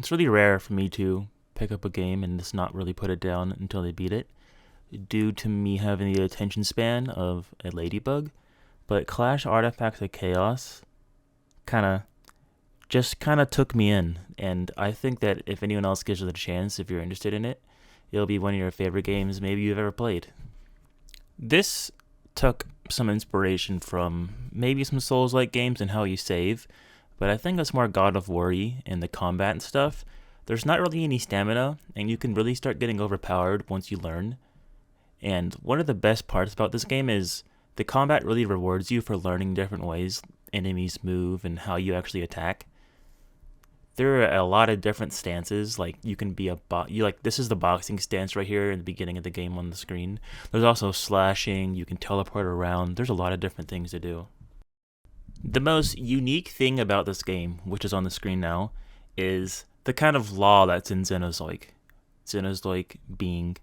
it's really rare for me to pick up a game and just not really put it down until they beat it, due to me having the attention span of a ladybug. But Clash Artifacts of Chaos kind of kind of took me in, and I think that if anyone else gives it a chance, if you're interested in it, it'll be one of your favorite games maybe you've ever played. This took some inspiration from maybe some Souls-like games and how you save, but I think it's more God of War in the combat and stuff. There's not really any stamina, and you can really start getting overpowered once you learn. And one of the best parts about this game is the combat really rewards you for learning different ways enemies move and how you actually attack. There are a lot of different stances. Like you can be you like this is the boxing stance right here in the beginning of the game on the screen. There's also slashing. You can teleport around. There's a lot of different things to do. The most unique thing about this game, which is on the screen now, is the kind of law that's in Xenozoic. Xenozoic being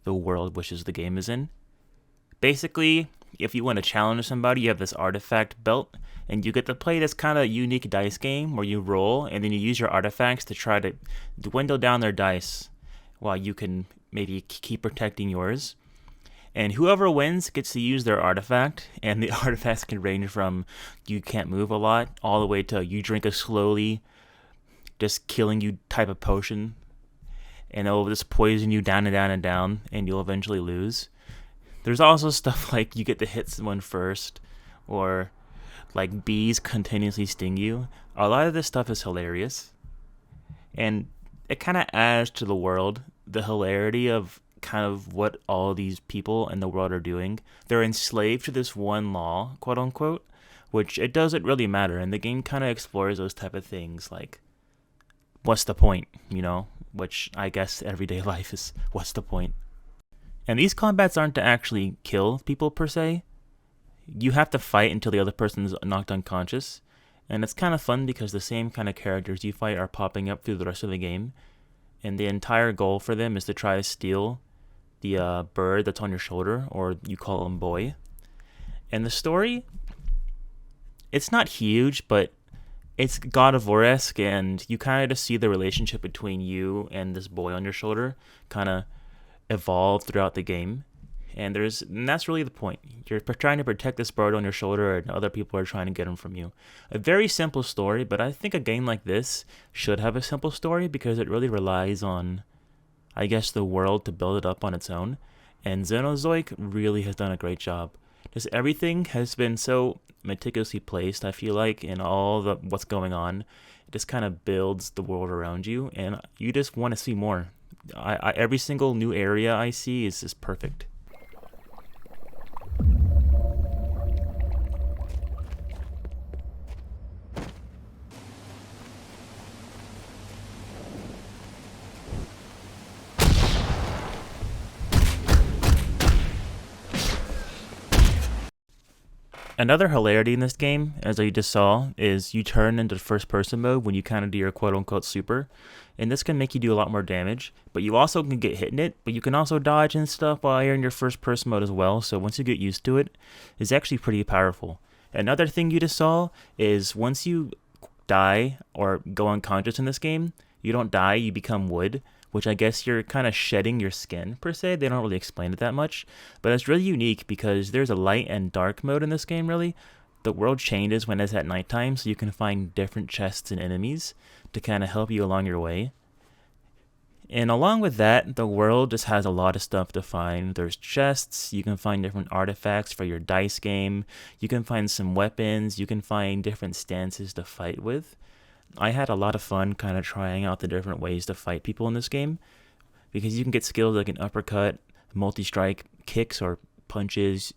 the world which is the game is in. Basically, if you want to challenge somebody, you have this artifact belt, and you get to play this kind of unique dice game where you roll, and then you use your artifacts to try to dwindle down their dice while you can maybe keep protecting yours. And whoever wins gets to use their artifact, and the artifacts can range from you can't move a lot, all the way to you drink a slowly, just killing you type of potion, and it'll just poison you down and down and down, and you'll eventually lose. There's also stuff like you get to hit someone first, or like bees continuously sting you. A lot of this stuff is hilarious, and it kind of adds to the world, the hilarity of kind of what all these people in the world are doing. They're enslaved to this one law, quote unquote, which it doesn't really matter, and the game kind of explores those type of things like, what's the point, which I guess everyday life is, what's the point? And these combats aren't to actually kill people per se. You have to fight until the other person's knocked unconscious. And it's kind of fun because the same kind of characters you fight are popping up through the rest of the game. And the entire goal for them is to try to steal the bird that's on your shoulder, or you call him boy. And the story, it's not huge, but it's God of War-esque, and you kind of just see the relationship between you and this boy on your shoulder kind of evolve throughout the game, and that's really the point. You're trying to protect this bird on your shoulder, and other people are trying to get him from you. A very simple story, but I think a game like this should have a simple story because it really relies on, I guess, the world to build it up on its own, and Xenozoic really has done a great job. Just everything has been so meticulously placed, I feel like, in all the what's going on. It just kind of builds the world around you, and you just want to see more. Every single new area I see is just perfect. Another hilarity in this game, as I just saw, is you turn into first person mode when you kind of do your quote unquote super. And this can make you do a lot more damage, but you also can get hit in it, but you can also dodge and stuff while you're in your first person mode as well. So once you get used to it, it's actually pretty powerful. Another thing you just saw is once you die or go unconscious in this game, you don't die, you become wood, which I guess you're kind of shedding your skin per se. They don't really explain it that much, but it's really unique because there's a light and dark mode in this game really. The world changes when it's at nighttime, so you can find different chests and enemies to kind of help you along your way. And along with that, the world just has a lot of stuff to find. There's chests, you can find different artifacts for your dice game, you can find some weapons, you can find different stances to fight with. I had a lot of fun kind of trying out the different ways to fight people in this game, because you can get skills like an uppercut, multi-strike, kicks or punches.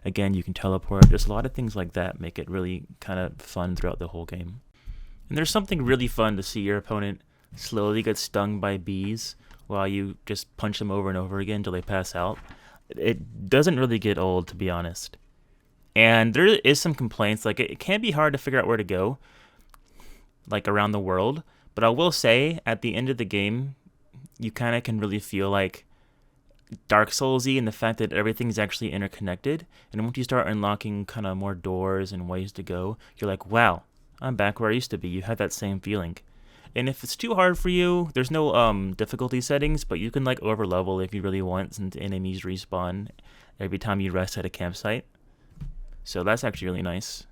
Again, you can teleport. There's a lot of things like that make it really kind of fun throughout the whole game. And there's something really fun to see your opponent slowly get stung by bees while you just punch them over and over again until they pass out. It doesn't really get old, to be honest. And there is some complaints, like it can be hard to figure out where to go, like around the world. But I will say, at the end of the game, you kind of can really feel like Dark Souls-y in the fact that everything's actually interconnected. And once you start unlocking kind of more doors and ways to go, you're like, wow, I'm back where I used to be. You have that same feeling. And if it's too hard for you, there's no difficulty settings, but you can like over level if you really want, since enemies respawn every time you rest at a campsite. So that's actually really nice.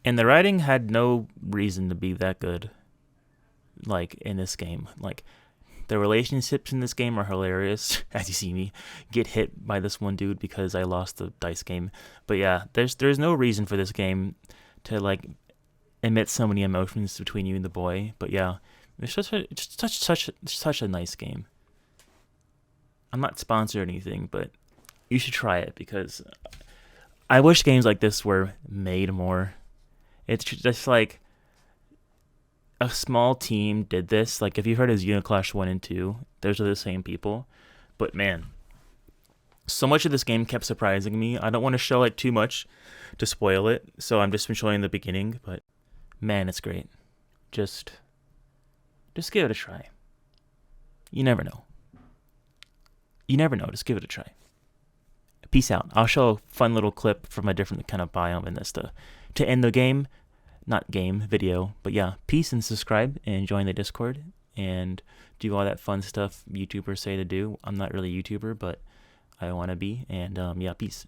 And the writing had no reason to be that good, like in this game. Like the relationships in this game are hilarious. As you see me get hit by this one dude because I lost the dice game. But yeah, there's no reason for this game to like emit so many emotions between you and the boy. But yeah, it's such a nice game. I'm not sponsored or anything, but you should try it because I wish games like this were made more. It's just like a small team did this. Like if you've heard of Uniclash 1 and 2, those are the same people. But man, so much of this game kept surprising me. I don't want to show it too much to spoil it, so I'm just showing the beginning, but man, it's great. Just give it a try. You never know. You never know. Just give it a try. Peace out. I'll show a fun little clip from a different kind of biome in this to end the game. Not game, video. But yeah, peace and subscribe and join the Discord and do all that fun stuff YouTubers say to do. I'm not really a YouTuber, but I want to be. And yeah, peace.